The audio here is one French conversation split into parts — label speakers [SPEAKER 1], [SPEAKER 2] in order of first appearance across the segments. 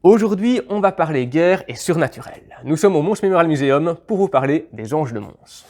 [SPEAKER 1] Aujourd'hui, on va parler guerre et surnaturel. Nous sommes au Mons Memorial Museum pour vous parler des anges de Mons.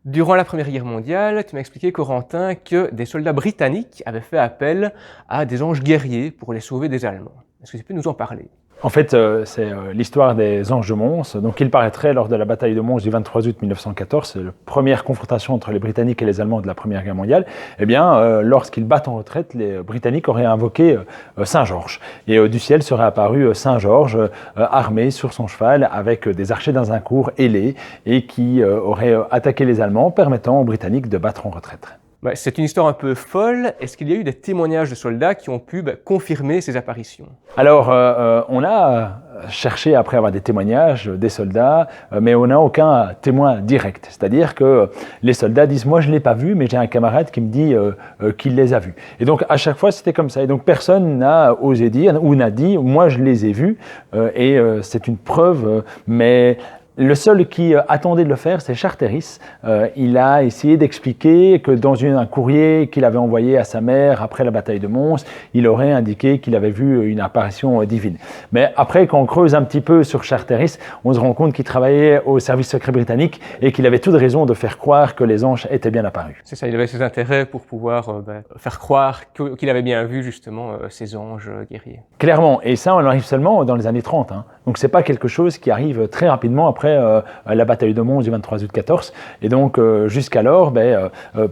[SPEAKER 1] Durant la Première Guerre mondiale, tu m'as expliqué, Corentin, que des soldats britanniques avaient fait appel à des anges guerriers pour les sauver des Allemands. Est-ce que tu peux nous en parler ?
[SPEAKER 2] En fait, c'est l'histoire des anges de Mons. Donc, il paraîtrait lors de la bataille de Mons du 23 août 1914, c'est la première confrontation entre les Britanniques et les Allemands de la Première Guerre mondiale. Eh bien, lorsqu'ils battent en retraite, les Britanniques auraient invoqué Saint-Georges. Et du ciel serait apparu Saint-Georges, armé sur son cheval, avec des archers dans un cours ailé, et qui aurait attaqué les Allemands, permettant aux Britanniques de battre en retraite.
[SPEAKER 1] C'est une histoire un peu folle. Est-ce qu'il y a eu des témoignages de soldats qui ont pu confirmer ces apparitions ?
[SPEAKER 2] Alors, on a cherché après avoir des témoignages des soldats, mais on n'a aucun témoin direct. C'est-à-dire que les soldats disent « moi je ne l'ai pas vu, mais j'ai un camarade qui me dit qu'il les a vus ». Et donc à chaque fois c'était comme ça. Et donc personne n'a osé dire ou n'a dit « moi je les ai vus » et c'est une preuve, mais... Le seul qui attendait de le faire, c'est Charteris. Il a essayé d'expliquer que dans un courrier qu'il avait envoyé à sa mère après la bataille de Mons, il aurait indiqué qu'il avait vu une apparition divine. Mais après, quand on creuse un petit peu sur Charteris, on se rend compte qu'il travaillait au service secret britannique et qu'il avait toute raison de faire croire que les anges étaient bien apparus.
[SPEAKER 1] C'est ça, il avait ses intérêts pour pouvoir faire croire qu'il avait bien vu justement ces anges guerriers.
[SPEAKER 2] Clairement, et ça on arrive seulement dans les années 30. Donc c'est pas quelque chose qui arrive très rapidement après la bataille de Mons du 23 août 14. Et donc jusqu'alors,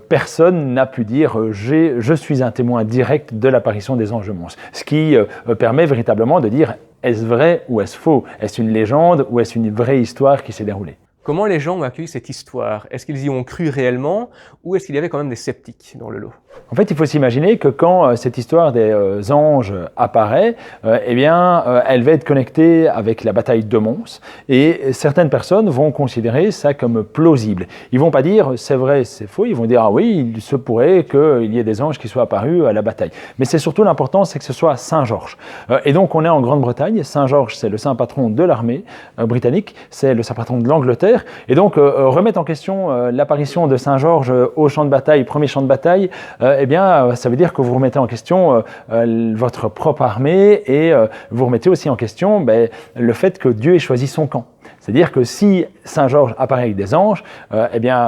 [SPEAKER 2] personne n'a pu dire je suis un témoin direct de l'apparition des anges de Mons. Ce qui permet véritablement de dire est-ce vrai ou est-ce faux ? Est-ce une légende ou est-ce une vraie histoire qui s'est déroulée ?
[SPEAKER 1] Comment les gens ont accueilli cette histoire ? Est-ce qu'ils y ont cru réellement ou est-ce qu'il y avait quand même des sceptiques dans le lot ?
[SPEAKER 2] En fait, il faut s'imaginer que quand cette histoire des anges apparaît, elle va être connectée avec la bataille de Mons et certaines personnes vont considérer ça comme plausible. Ils vont pas dire c'est vrai, c'est faux, ils vont dire ah oui, il se pourrait qu'il y ait des anges qui soient apparus à la bataille. Mais c'est surtout l'important, c'est que ce soit Saint-Georges. Et donc on est en Grande-Bretagne, Saint-Georges c'est le saint patron de l'armée britannique, c'est le saint patron de l'Angleterre. Et donc, remettre en question l'apparition de Saint-Georges au champ de bataille, premier champ de bataille, ça veut dire que vous remettez en question votre propre armée et vous remettez aussi en question le fait que Dieu ait choisi son camp. C'est-à-dire que si Saint-Georges apparaît avec des anges,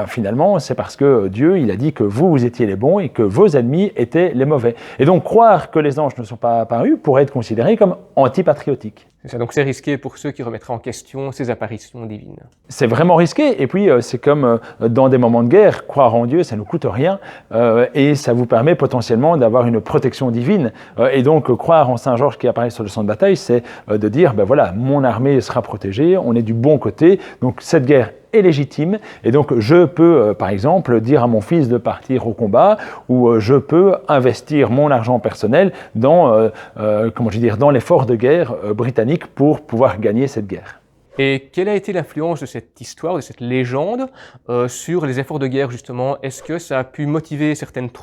[SPEAKER 2] finalement, c'est parce que Dieu, il a dit que vous étiez les bons et que vos ennemis étaient les mauvais. Et donc, croire que les anges ne sont pas apparus pourrait être considéré comme antipatriotique.
[SPEAKER 1] C'est ça, donc c'est risqué pour ceux qui remettraient en question ces apparitions divines.
[SPEAKER 2] C'est vraiment risqué, et puis c'est comme dans des moments de guerre, croire en Dieu, ça ne nous coûte rien, et ça vous permet potentiellement d'avoir une protection divine. Et donc croire en Saint-Georges qui apparaît sur le champ de bataille, c'est de dire, mon armée sera protégée, on est du bon côté, donc cette guerre est légitime, et donc je peux, par exemple, dire à mon fils de partir au combat, ou je peux investir mon argent personnel dans l'effort de guerre britannique pour pouvoir gagner cette guerre.
[SPEAKER 1] Et quelle a été l'influence de cette histoire, de cette légende, sur les efforts de guerre justement ? Est-ce que ça a pu motiver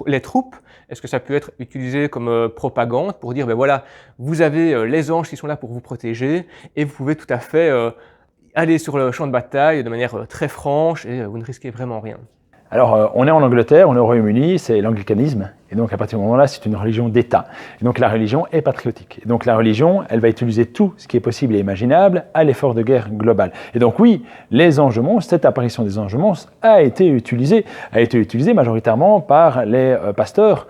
[SPEAKER 1] les troupes ? Est-ce que ça a pu être utilisé comme propagande pour dire, vous avez les anges qui sont là pour vous protéger, et vous pouvez tout à fait aller sur le champ de bataille de manière très franche et vous ne risquez vraiment rien.
[SPEAKER 2] Alors, on est en Angleterre, on est au Royaume-Uni, c'est l'anglicanisme. Et donc, à partir du moment-là, c'est une religion d'État. Et donc, la religion est patriotique. Et donc, la religion, elle va utiliser tout ce qui est possible et imaginable à l'effort de guerre global. Et donc, oui, les anges de Mons, cette apparition des anges de Mons a été utilisée majoritairement par les pasteurs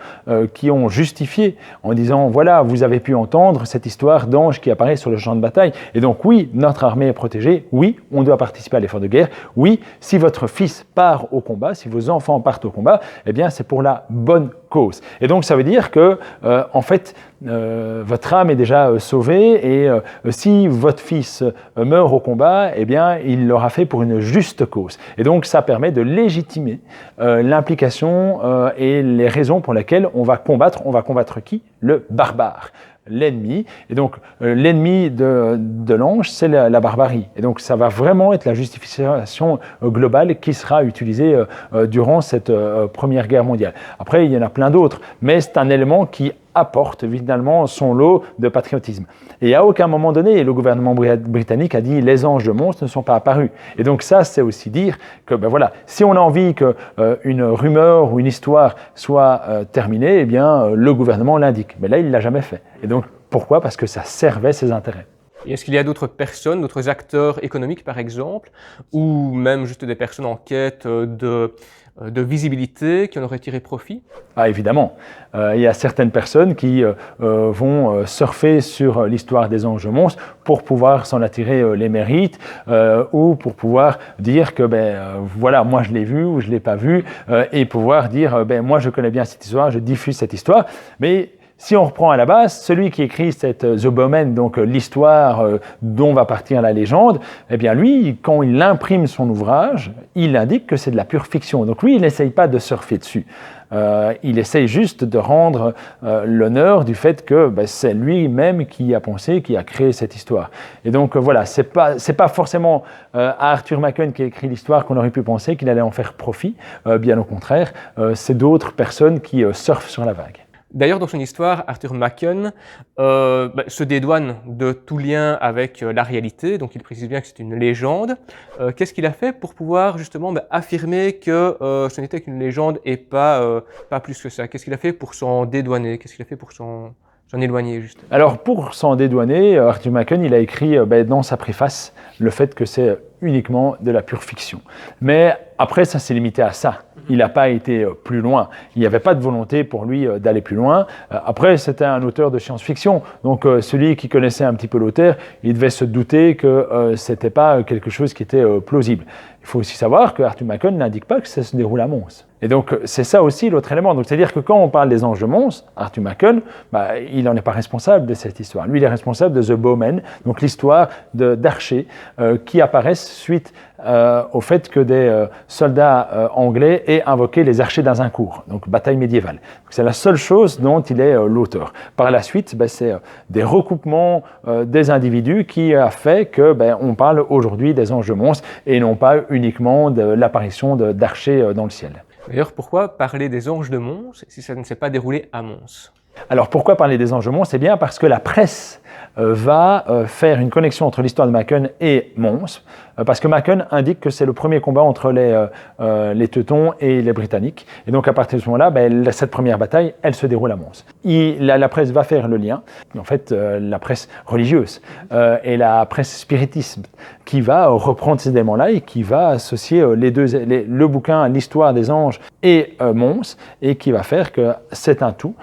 [SPEAKER 2] qui ont justifié en disant, voilà, vous avez pu entendre cette histoire d'ange qui apparaît sur le champ de bataille. Et donc, oui, notre armée est protégée. Oui, on doit participer à l'effort de guerre. Oui, si votre fils part au combat, si vos enfants partent au combat, c'est pour la bonne cause. Et donc, ça veut dire que, votre âme est déjà sauvée et si votre fils meurt au combat, il l'aura fait pour une juste cause. Et donc, ça permet de légitimer l'implication et les raisons pour lesquelles on va combattre. On va combattre qui ? Le barbare. L'ennemi. Et donc, l'ennemi de l'ange, c'est la barbarie. Et donc, ça va vraiment être la justification globale qui sera utilisée durant cette Première Guerre mondiale. Après, il y en a plein d'autres, mais c'est un élément qui apporte finalement son lot de patriotisme. Et à aucun moment donné, le gouvernement britannique a dit « les anges de monstres ne sont pas apparus ». Et donc ça, c'est aussi dire que voilà, si on a envie qu'une rumeur ou une histoire soit terminée, eh bien le gouvernement l'indique. Mais là, il ne l'a jamais fait. Et donc pourquoi? Parce que ça servait ses intérêts.
[SPEAKER 1] Et est-ce qu'il y a d'autres personnes, d'autres acteurs économiques par exemple, ou même juste des personnes en quête de visibilité qui en auraient tiré profit?
[SPEAKER 2] Ah, évidemment. Il y a certaines personnes qui vont surfer sur l'histoire des anges monstres pour pouvoir s'en attirer les mérites ou pour pouvoir dire que voilà, moi je l'ai vu ou je ne l'ai pas vu et pouvoir dire moi je connais bien cette histoire, je diffuse cette histoire. Mais si on reprend à la base, celui qui écrit cette The Bowmen, donc l'histoire dont va partir la légende, eh bien lui, quand il imprime son ouvrage, il indique que c'est de la pure fiction. Donc lui, il n'essaye pas de surfer dessus. Il essaye juste de rendre l'honneur du fait que c'est lui-même qui a pensé, qui a créé cette histoire. Et donc voilà, c'est pas forcément à Arthur Machen qui a écrit l'histoire qu'on aurait pu penser qu'il allait en faire profit. Bien au contraire, c'est d'autres personnes qui surfent sur la vague.
[SPEAKER 1] D'ailleurs, dans son histoire, Arthur Machen se dédouane de tout lien avec la réalité, donc il précise bien que c'est une légende. Qu'est-ce qu'il a fait pour pouvoir justement affirmer que ce n'était qu'une légende et pas plus que ça? Qu'est-ce qu'il a fait pour s'en dédouaner? Qu'est-ce qu'il a fait pour s'en éloigner juste?
[SPEAKER 2] Alors pour s'en dédouaner, Arthur Machen, il a écrit dans sa préface le fait que c'est uniquement de la pure fiction. Mais après, ça s'est limité à ça. Il n'a pas été plus loin. Il n'y avait pas de volonté pour lui d'aller plus loin. Après, c'était un auteur de science-fiction. Donc, celui qui connaissait un petit peu l'auteur, il devait se douter que ce n'était pas quelque chose qui était plausible. Il faut aussi savoir que Arthur Machen n'indique pas que ça se déroule à Mons. Et donc, c'est ça aussi l'autre élément. Donc, c'est-à-dire que quand on parle des anges de Mons, Arthur Machen, il n'en est pas responsable de cette histoire. Lui, il est responsable de The Bowmen, donc l'histoire d'archers qui apparaissent suite au fait que des soldats anglais aient invoqué les archers d'Azincourt, donc bataille médiévale. C'est la seule chose dont il est l'auteur. Par la suite, c'est des recoupements des individus qui a fait que on parle aujourd'hui des anges de Mons et non pas uniquement de l'apparition d'archers dans le ciel.
[SPEAKER 1] D'ailleurs, pourquoi parler des anges de Mons si ça ne s'est pas déroulé à Mons?
[SPEAKER 2] Alors pourquoi parler des anges de Mons? C'est bien parce que la presse va faire une connexion entre l'histoire de Machen et Mons, parce que Machen indique que c'est le premier combat entre les Teutons et les Britanniques. Et donc à partir de ce moment-là, cette première bataille, elle se déroule à Mons. La presse va faire le lien, en fait la presse religieuse et la presse spiritiste, qui va reprendre ces éléments-là et qui va associer le bouquin, l'histoire des anges et Mons, et qui va faire que c'est un tout.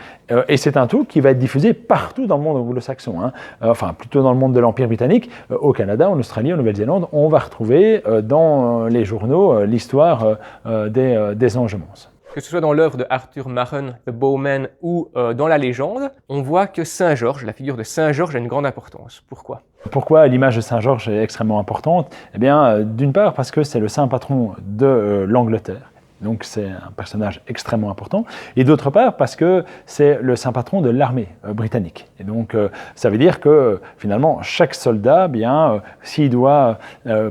[SPEAKER 2] Et c'est un tout qui va être diffusé partout dans le monde anglo-saxon, enfin plutôt dans le monde de l'Empire britannique, au Canada, en Australie, en Nouvelle-Zélande, on va retrouver dans les journaux l'histoire des anges Mons.
[SPEAKER 1] Que ce soit dans l'œuvre de Arthur Machen, The Bowmen, ou dans la légende, on voit que Saint Georges, la figure de Saint Georges, a une grande importance. Pourquoi?
[SPEAKER 2] Pourquoi l'image de Saint Georges est extrêmement importante? Eh bien, d'une part parce que c'est le saint patron de l'Angleterre. Donc c'est un personnage extrêmement important. Et d'autre part parce que c'est le saint patron de l'armée britannique. Et donc ça veut dire que finalement chaque soldat, s'il doit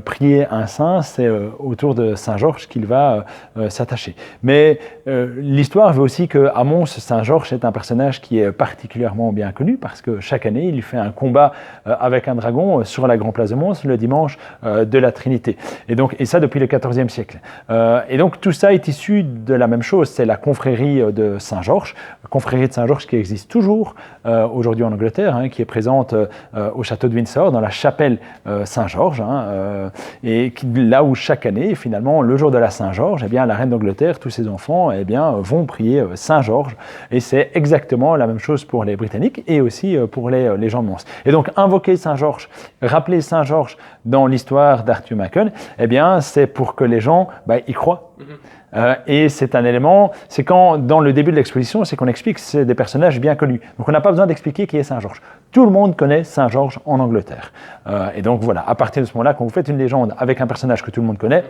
[SPEAKER 2] prier un saint, c'est autour de Saint Georges qu'il va s'attacher. Mais l'histoire veut aussi qu'à Mons, Saint Georges est un personnage qui est particulièrement bien connu parce que chaque année il fait un combat avec un dragon sur la grande place de Mons le dimanche de la Trinité. Et ça depuis le XIVe siècle. Et donc tout ça est issu de la même chose, c'est la confrérie de Saint-Georges, confrérie de Saint-Georges qui existe toujours aujourd'hui en Angleterre, qui est présente au château de Windsor, dans la chapelle Saint-Georges, et là où chaque année, finalement, le jour de la Saint-Georges, la reine d'Angleterre, tous ses enfants, vont prier Saint-Georges, et c'est exactement la même chose pour les Britanniques et aussi pour les gens de Mons. Et donc, invoquer Saint-Georges, rappeler Saint-Georges dans l'histoire d'Arthur Machen, c'est pour que les gens y croient. Et c'est un élément, c'est quand, dans le début de l'exposition, c'est qu'on explique que c'est des personnages bien connus. Donc on n'a pas besoin d'expliquer qui est Saint-Georges. Tout le monde connaît Saint-Georges en Angleterre. Et donc voilà, à partir de ce moment-là, quand vous faites une légende avec un personnage que tout le monde connaît,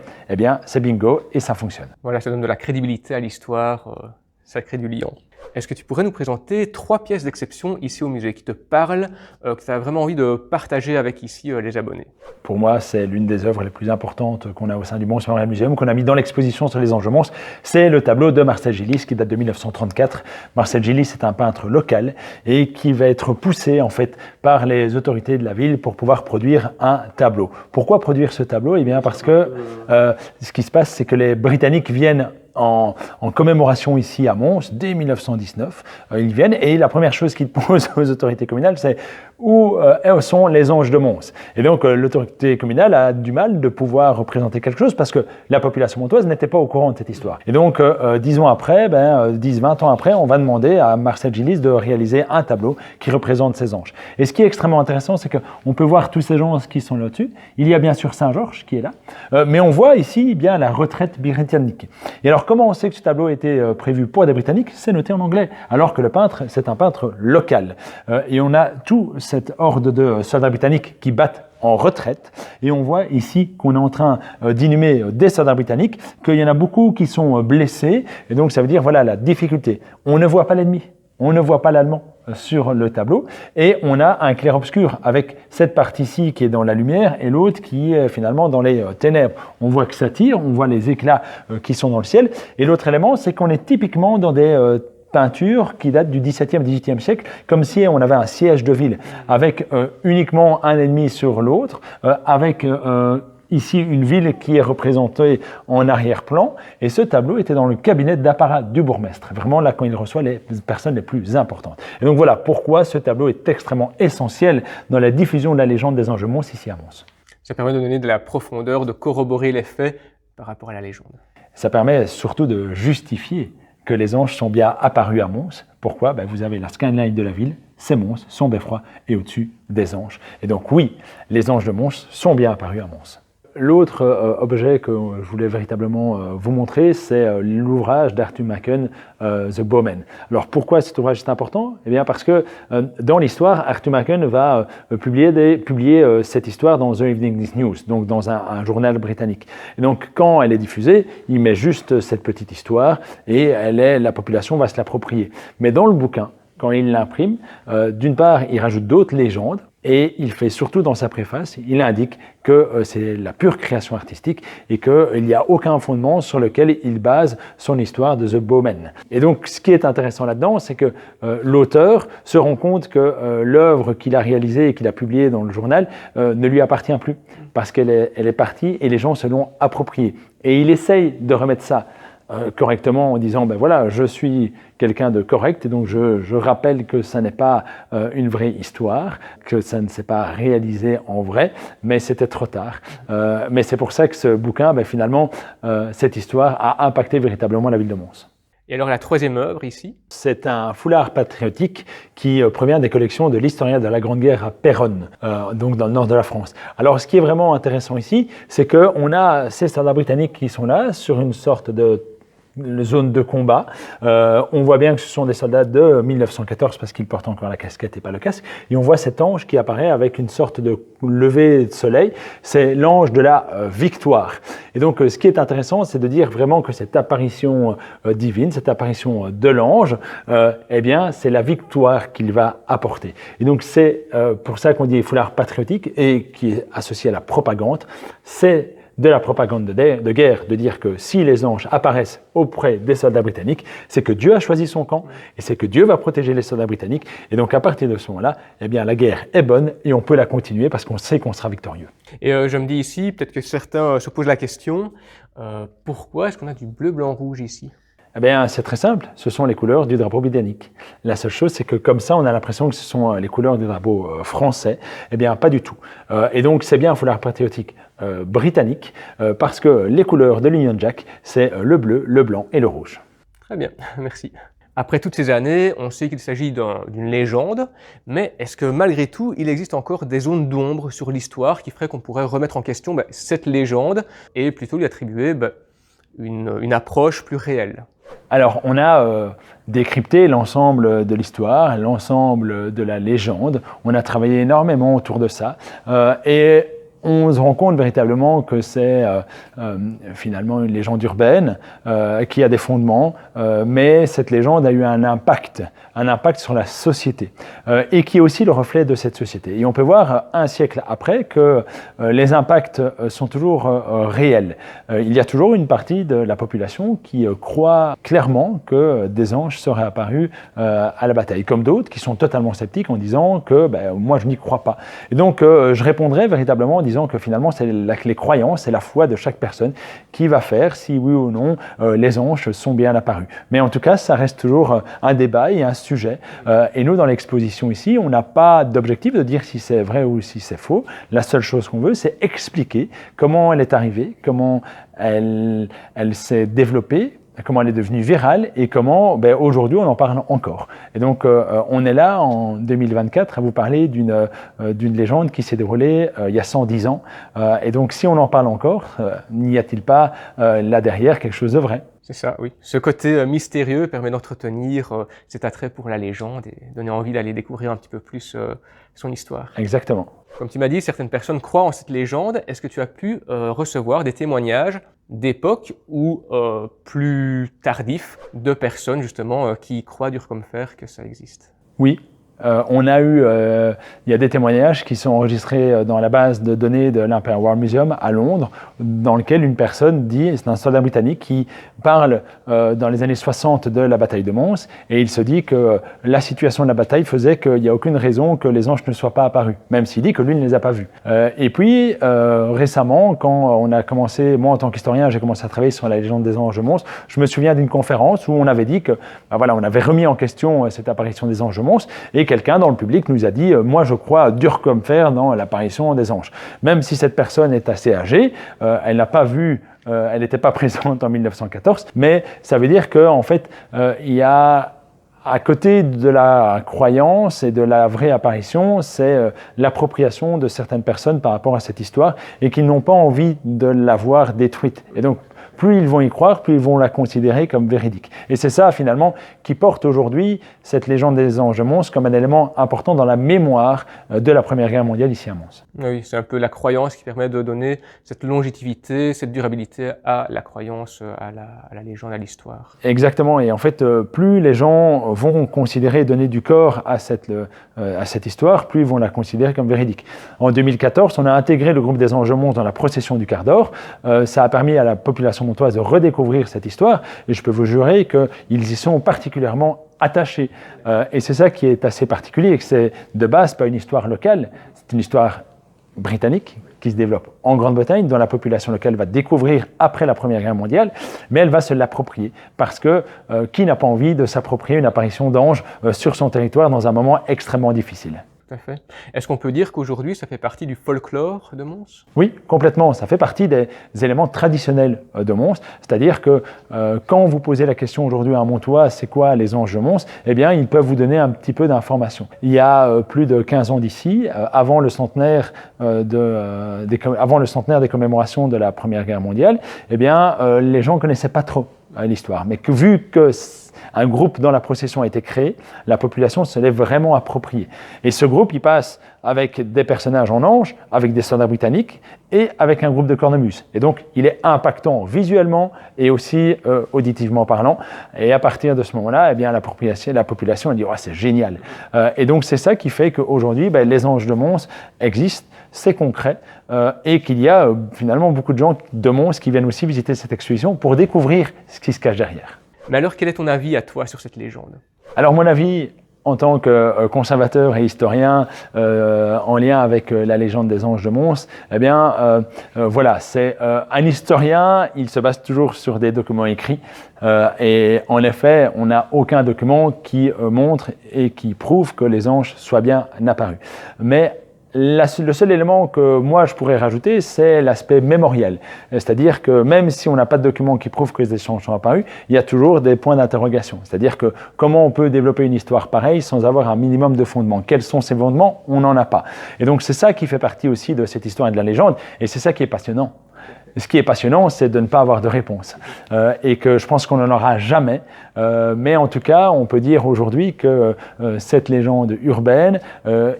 [SPEAKER 2] c'est bingo et ça fonctionne.
[SPEAKER 1] Voilà, ça donne de la crédibilité à l'histoire, ça crée du lion. Est-ce que tu pourrais nous présenter 3 pièces d'exception ici au musée qui te parlent, que tu as vraiment envie de partager avec ici les abonnés?
[SPEAKER 2] Pour moi, c'est l'une des œuvres les plus importantes qu'on a au sein du Mons Memorial Museum, qu'on a mis dans l'exposition sur les anges de Mons. C'est le tableau de Marcel Gillis qui date de 1934. Marcel Gillis est un peintre local et qui va être poussé en fait par les autorités de la ville pour pouvoir produire un tableau. Pourquoi produire ce tableau? Eh bien parce que ce qui se passe, c'est que les Britanniques viennent en commémoration ici à Mons dès 1919. Ils viennent et la première chose qu'ils posent aux autorités communales, c'est où sont les anges de Mons. Et donc l'autorité communale a du mal de pouvoir représenter quelque chose parce que la population montoise n'était pas au courant de cette histoire. Et donc 10 ans après, 10-20 ans après, on va demander à Marcel Gillis de réaliser un tableau qui représente ces anges. Et ce qui est extrêmement intéressant, c'est qu'on peut voir tous ces anges qui sont là-dessus. Il y a bien sûr Saint-Georges qui est là, mais on voit ici bien la retraite britannique. Et alors comment on sait que ce tableau a été prévu pour des Britanniques? C'est noté en anglais, alors que le peintre, c'est un peintre local. Et on a tout cette horde de soldats britanniques qui battent en retraite. Et on voit ici qu'on est en train d'inhumer des soldats britanniques, qu'il y en a beaucoup qui sont blessés. Et donc ça veut dire, voilà la difficulté. On ne voit pas l'ennemi, on ne voit pas l'Allemand sur le tableau. Et on a un clair-obscur avec cette partie-ci qui est dans la lumière et l'autre qui est finalement dans les ténèbres. On voit que ça tire, on voit les éclats qui sont dans le ciel. Et l'autre élément, c'est qu'on est typiquement dans des peinture qui date du XVIIe, XVIIIe siècle, comme si on avait un siège de ville, avec uniquement un ennemi sur l'autre, avec ici une ville qui est représentée en arrière-plan, et ce tableau était dans le cabinet d'apparat du bourgmestre, vraiment là quand il reçoit les personnes les plus importantes. Et donc voilà pourquoi ce tableau est extrêmement essentiel dans la diffusion de la légende des anges de Mons ici à Mons.
[SPEAKER 1] Ça permet de donner de la profondeur, de corroborer les faits par rapport à la légende.
[SPEAKER 2] Ça permet surtout de justifier que les anges sont bien apparus à Mons. Pourquoi? Vous avez la skyline de la ville, c'est Mons, son beffroi, et au-dessus des anges. Et donc oui, les anges de Mons sont bien apparus à Mons. L'autre objet que je voulais véritablement vous montrer, c'est l'ouvrage d'Arthur Machen, The Bowmen. Alors pourquoi cet ouvrage est important? Eh bien parce que dans l'histoire, Arthur Machen va publier cette histoire dans The Evening News, donc dans un journal britannique. Et donc quand elle est diffusée, il met juste cette petite histoire et la population va se l'approprier. Mais dans le bouquin, quand il l'imprime, d'une part, il rajoute d'autres légendes. Et il fait surtout dans sa préface, il indique que c'est la pure création artistique et qu'il n'y a aucun fondement sur lequel il base son histoire de The Bowmen. Et donc ce qui est intéressant là-dedans, c'est que l'auteur se rend compte que l'œuvre qu'il a réalisée et qu'il a publiée dans le journal ne lui appartient plus parce qu'elle est partie et les gens se l'ont appropriée. Et il essaye de remettre ça correctement en disant voilà, je suis quelqu'un de correct et donc je rappelle que ça n'est pas une vraie histoire, que ça ne s'est pas réalisé en vrai, mais c'était trop tard. Mais c'est pour ça que ce bouquin, finalement, cette histoire a impacté véritablement la ville de Mons.
[SPEAKER 1] Et alors la troisième œuvre ici? C'est
[SPEAKER 2] un foulard patriotique qui provient des collections de l'historien de la Grande Guerre à Péronne, donc dans le nord de la France. Alors ce qui est vraiment intéressant ici, c'est qu'on a ces soldats britanniques qui sont là sur une sorte de zone de combat. On voit bien que ce sont des soldats de 1914 parce qu'ils portent encore la casquette et pas le casque. Et on voit cet ange qui apparaît avec une sorte de lever de soleil. C'est l'ange de la victoire. Et donc ce qui est intéressant, c'est de dire vraiment que cette apparition divine, cette apparition de l'ange, c'est la victoire qu'il va apporter. Et donc c'est pour ça qu'on dit foulard patriotique et qui est associé à la propagande. C'est de la propagande de guerre, de dire que si les anges apparaissent auprès des soldats britanniques, c'est que Dieu a choisi son camp et c'est que Dieu va protéger les soldats britanniques. Et donc à partir de ce moment-là, la guerre est bonne et on peut la continuer parce qu'on sait qu'on sera victorieux.
[SPEAKER 1] Et je me dis ici, peut-être que certains se posent la question, pourquoi est-ce qu'on a du bleu, blanc, rouge ici?
[SPEAKER 2] C'est très simple, ce sont les couleurs du drapeau britannique. La seule chose, c'est que comme ça, on a l'impression que ce sont les couleurs du drapeau français. Pas du tout. Et donc, c'est bien un foulard patriotique britannique, parce que les couleurs de l'Union Jack, c'est le bleu, le blanc et le rouge.
[SPEAKER 1] Très bien, merci. Après toutes ces années, on sait qu'il s'agit d'une légende, mais est-ce que malgré tout, il existe encore des zones d'ombre sur l'histoire qui feraient qu'on pourrait remettre en question cette légende et plutôt lui attribuer une approche plus réelle?
[SPEAKER 2] Alors, on a décrypté l'ensemble de l'histoire, l'ensemble de la légende. On a travaillé énormément autour de ça. Et on se rend compte véritablement que c'est finalement une légende urbaine qui a des fondements, mais cette légende a eu un impact sur la société et qui est aussi le reflet de cette société. Et on peut voir un siècle après que les impacts sont toujours réels. Il y a toujours une partie de la population qui croit clairement que des anges seraient apparus à la bataille, comme d'autres qui sont totalement sceptiques en disant que moi je n'y crois pas. Et donc je répondrai véritablement en disant que finalement c'est les croyances, c'est la foi de chaque personne qui va faire si oui ou non les anges sont bien apparus. Mais en tout cas ça reste toujours un débat et un sujet. Et nous dans l'exposition ici, on n'a pas d'objectif de dire si c'est vrai ou si c'est faux. La seule chose qu'on veut, c'est expliquer comment elle est arrivée, comment elle s'est développée, comment elle est devenue virale et comment aujourd'hui on en parle encore. Et donc on est là en 2024 à vous parler d'une légende qui s'est déroulée il y a 110 ans. Et donc si on en parle encore, n'y a-t-il pas là derrière quelque chose de vrai ?
[SPEAKER 1] C'est ça, oui. Ce côté mystérieux permet d'entretenir cet attrait pour la légende et donner envie d'aller découvrir un petit peu plus son histoire.
[SPEAKER 2] Exactement.
[SPEAKER 1] Comme tu m'as dit, certaines personnes croient en cette légende. Est-ce que tu as pu recevoir des témoignages d'époque ou plus tardifs de personnes justement qui croient dur comme fer que ça existe?
[SPEAKER 2] Oui. On a eu, il y a des témoignages qui sont enregistrés dans la base de données de l'Imperial War Museum à Londres, dans lequel une personne dit, c'est un soldat britannique qui parle dans les années 60 de la bataille de Mons, et il se dit que la situation de la bataille faisait qu'il n'y a aucune raison que les anges ne soient pas apparus, même s'il dit que lui ne les a pas vus. Et puis, récemment, quand on a commencé, moi en tant qu'historien, j'ai commencé à travailler sur la légende des anges de Mons, je me souviens d'une conférence où on avait dit que, voilà, on avait remis en question cette apparition des anges de Mons, et quelqu'un dans le public nous a dit « Moi, je crois dur comme fer dans l'apparition des anges ». Même si cette personne est assez âgée, elle n'a pas vu, elle n'était pas présente en 1914, mais ça veut dire qu'en fait, il y a à côté de la croyance et de la vraie apparition, c'est l'appropriation de certaines personnes par rapport à cette histoire et qui n'ont pas envie de la voir détruite. Et donc, plus ils vont y croire, plus ils vont la considérer comme véridique. Et c'est ça, finalement, qui porte aujourd'hui cette légende des anges de Mons comme un élément important dans la mémoire de la Première Guerre mondiale ici à Mons.
[SPEAKER 1] Oui, c'est un peu la croyance qui permet de donner cette longévité, cette durabilité à la croyance, à la légende, à l'histoire.
[SPEAKER 2] Exactement. Et en fait, plus les gens vont considérer et donner du corps à cette histoire, plus ils vont la considérer comme véridique. En 2014, on a intégré le groupe des anges de Mons dans la procession du quart d'or. Ça a permis à la population montoise de redécouvrir cette histoire, et je peux vous jurer qu'ils y sont particulièrement attachés. Et c'est ça qui est assez particulier, et que c'est de base pas une histoire locale, c'est une histoire britannique qui se développe en Grande-Bretagne, dont la population locale va découvrir après la Première Guerre mondiale, mais elle va se l'approprier, parce que qui n'a pas envie de s'approprier une apparition d'ange sur son territoire dans un moment extrêmement difficile?
[SPEAKER 1] Tout à fait. Est-ce qu'on peut dire qu'aujourd'hui, ça fait partie du folklore de Mons?
[SPEAKER 2] Oui, complètement. Ça fait partie des éléments traditionnels de Mons. C'est-à-dire que quand vous posez la question aujourd'hui à un Montois, c'est quoi les anges de Mons? Eh bien, ils peuvent vous donner un petit peu d'informations. Il y a plus de 15 ans d'ici, avant le centenaire des commémorations de la Première Guerre mondiale, eh bien, les gens ne connaissaient pas trop l'histoire. Mais vu que un groupe dans la procession a été créé, la population se l'est vraiment appropriée. Et ce groupe, il passe avec des personnages en ange, avec des soldats britanniques et avec un groupe de cornemuses. Et donc, il est impactant visuellement et aussi auditivement parlant. Et à partir de ce moment-là, eh bien, la population elle dit « Oh, c'est génial !» Et donc, c'est ça qui fait qu'aujourd'hui, les anges de Mons existent, c'est concret, et qu'il y a finalement beaucoup de gens de Mons qui viennent aussi visiter cette exposition pour découvrir ce qui se cache derrière.
[SPEAKER 1] Mais alors, quel est ton avis à toi sur cette légende? Alors,
[SPEAKER 2] mon avis, en tant que conservateur et historien en lien avec la légende des anges de Mons, eh bien, voilà, c'est un historien, il se base toujours sur des documents écrits, et en effet, on n'a aucun document qui montre et qui prouve que les anges soient bien apparus. Mais le seul élément que moi je pourrais rajouter, c'est l'aspect mémoriel. C'est-à-dire que même si on n'a pas de document qui prouve que les échanges sont apparus, il y a toujours des points d'interrogation. C'est-à-dire que comment on peut développer une histoire pareille sans avoir un minimum de fondements? Quels sont ces fondements? On n'en a pas. Et donc c'est ça qui fait partie aussi de cette histoire et de la légende, et c'est ça qui est passionnant. Ce qui est passionnant, c'est de ne pas avoir de réponse. Et que je pense qu'on n'en aura jamais. Mais en tout cas, on peut dire aujourd'hui que cette légende urbaine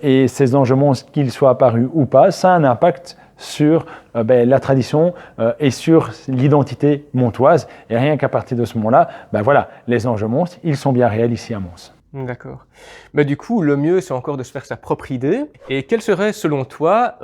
[SPEAKER 2] et ces anges de Mons, qu'ils soient apparus ou pas, ça a un impact sur la tradition et sur l'identité montoise. Et rien qu'à partir de ce moment-là, voilà, les anges monstres, ils sont bien réels ici à Mons.
[SPEAKER 1] D'accord. Mais du coup, le mieux, c'est encore de se faire sa propre idée. Et quels seraient, selon toi,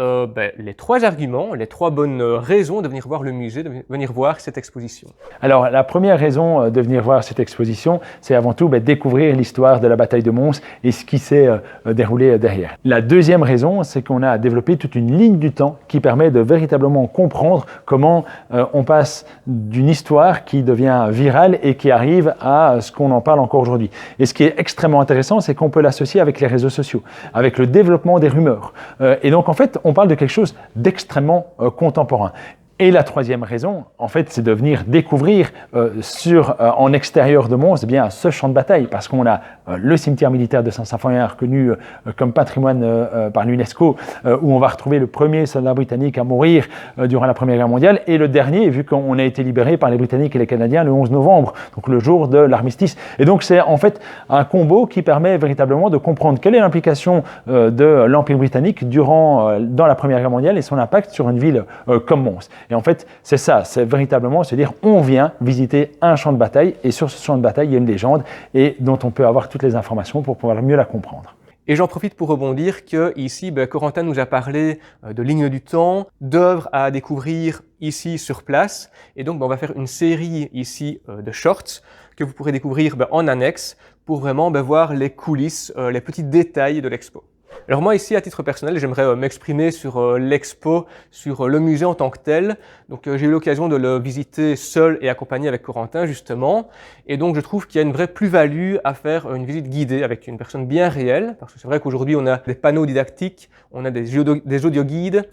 [SPEAKER 1] les 3 arguments, les 3 bonnes raisons de venir voir le musée, de venir voir cette exposition?
[SPEAKER 2] Alors, la première raison de venir voir cette exposition, c'est avant tout découvrir l'histoire de la bataille de Mons et ce qui s'est déroulé derrière. La deuxième raison, c'est qu'on a développé toute une ligne du temps qui permet de véritablement comprendre comment on passe d'une histoire qui devient virale et qui arrive à ce qu'on en parle encore aujourd'hui. Et ce qui est extrêmement intéressant, c'est qu'on peut l'associer avec les réseaux sociaux, avec le développement des rumeurs. Et donc, en fait, on parle de quelque chose d'extrêmement contemporain. Et la troisième raison, en fait, c'est de venir découvrir en extérieur de Mons ce champ de bataille, parce qu'on a le cimetière militaire de Saint-Symphorien reconnu comme patrimoine par l'UNESCO, où on va retrouver le premier soldat britannique à mourir durant la Première Guerre mondiale, et le dernier, vu qu'on a été libéré par les Britanniques et les Canadiens le 11 novembre, donc le jour de l'armistice. Et donc c'est en fait un combo qui permet véritablement de comprendre quelle est l'implication de l'Empire britannique dans la Première Guerre mondiale et son impact sur une ville comme Mons. Et en fait, c'est ça, c'est véritablement se dire on vient visiter un champ de bataille et sur ce champ de bataille, il y a une légende et dont on peut avoir toutes les informations pour pouvoir mieux la comprendre.
[SPEAKER 1] Et j'en profite pour rebondir que ici, Corentin nous a parlé de lignes du temps, d'œuvres à découvrir ici sur place. Et donc, on va faire une série ici de shorts que vous pourrez découvrir en annexe pour vraiment voir les coulisses, les petits détails de l'expo. Alors moi ici, à titre personnel, j'aimerais m'exprimer sur l'expo, sur le musée en tant que tel. Donc j'ai eu l'occasion de le visiter seul et accompagné avec Corentin justement. Et donc je trouve qu'il y a une vraie plus-value à faire une visite guidée avec une personne bien réelle. Parce que c'est vrai qu'aujourd'hui on a des panneaux didactiques, on a des audio-guides,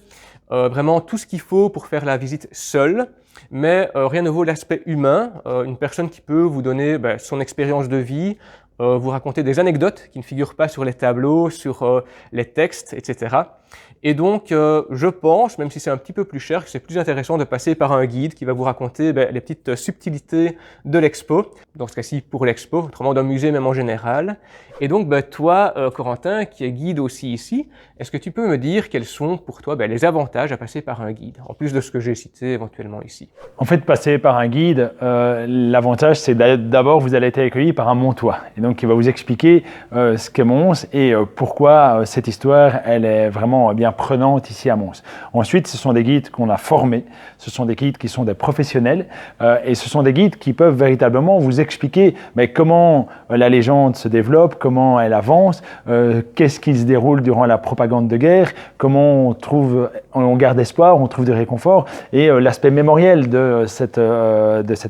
[SPEAKER 1] vraiment tout ce qu'il faut pour faire la visite seule. Mais rien ne vaut l'aspect humain, une personne qui peut vous donner son expérience de vie, vous raconter des anecdotes qui ne figurent pas sur les tableaux, sur les textes, etc. Et donc, je pense, même si c'est un petit peu plus cher, que c'est plus intéressant de passer par un guide qui va vous raconter les petites subtilités de l'expo, dans ce cas-ci pour l'expo, autrement d'un musée même en général. Et donc, toi, Corentin, qui est guide aussi ici, est-ce que tu peux me dire quels sont pour toi les avantages à passer par un guide, en plus de ce que j'ai cité éventuellement ici?
[SPEAKER 2] En fait, passer par un guide, l'avantage, c'est d'abord, vous allez être accueilli par un Montois, et donc il va vous expliquer ce qu'est Mons et pourquoi cette histoire, elle est vraiment bien prenante ici à Mons. Ensuite, ce sont des guides qu'on a formés, ce sont des guides qui sont des professionnels, et ce sont des guides qui peuvent véritablement vous expliquer comment la légende se développe, comment elle avance, qu'est-ce qui se déroule durant la propagande de guerre, comment on garde espoir, on trouve du réconfort, et l'aspect mémoriel de cette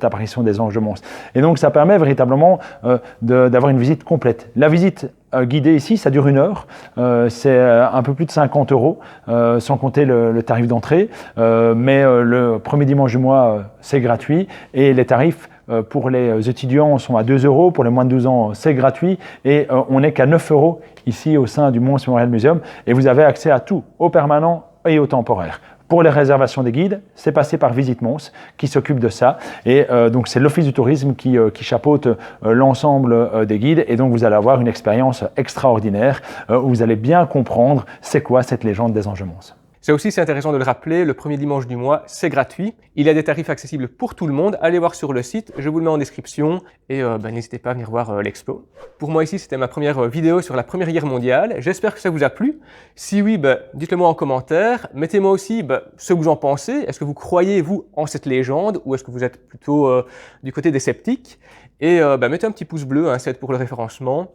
[SPEAKER 2] apparition des anges de Mons. Et donc ça permet véritablement d'avoir une visite complète. La visite guidée ici, ça dure 1 heure, c'est un peu plus de 50 €, sans compter le tarif d'entrée, mais le premier dimanche du mois, c'est gratuit, et les tarifs pour les étudiants sont à 2 €, pour les moins de 12 ans, c'est gratuit, et on n'est qu'à 9 € ici au sein du Mons Memorial Museum, et vous avez accès à tout, au permanent et au temporaire. Pour les réservations des guides, c'est passé par Visite Mons qui s'occupe de ça. Et donc c'est l'Office du tourisme qui chapeaute l'ensemble des guides. Et donc vous allez avoir une expérience extraordinaire où vous allez bien comprendre c'est quoi cette légende des anges de Mons.
[SPEAKER 1] C'est intéressant de le rappeler, le premier dimanche du mois, c'est gratuit. Il y a des tarifs accessibles pour tout le monde. Allez voir sur le site, je vous le mets en description. Et n'hésitez pas à venir voir l'expo. Pour moi ici, c'était ma première vidéo sur la Première Guerre mondiale. J'espère que ça vous a plu. Si oui, dites-le moi en commentaire. Mettez-moi aussi ce que vous en pensez. Est-ce que vous croyez, vous, en cette légende ou est-ce que vous êtes plutôt du côté des sceptiques? Et mettez un petit pouce bleu, c'est pour le référencement.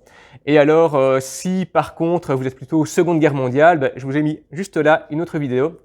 [SPEAKER 1] Et alors, si par contre vous êtes plutôt Seconde Guerre mondiale, je vous ai mis juste là une autre vidéo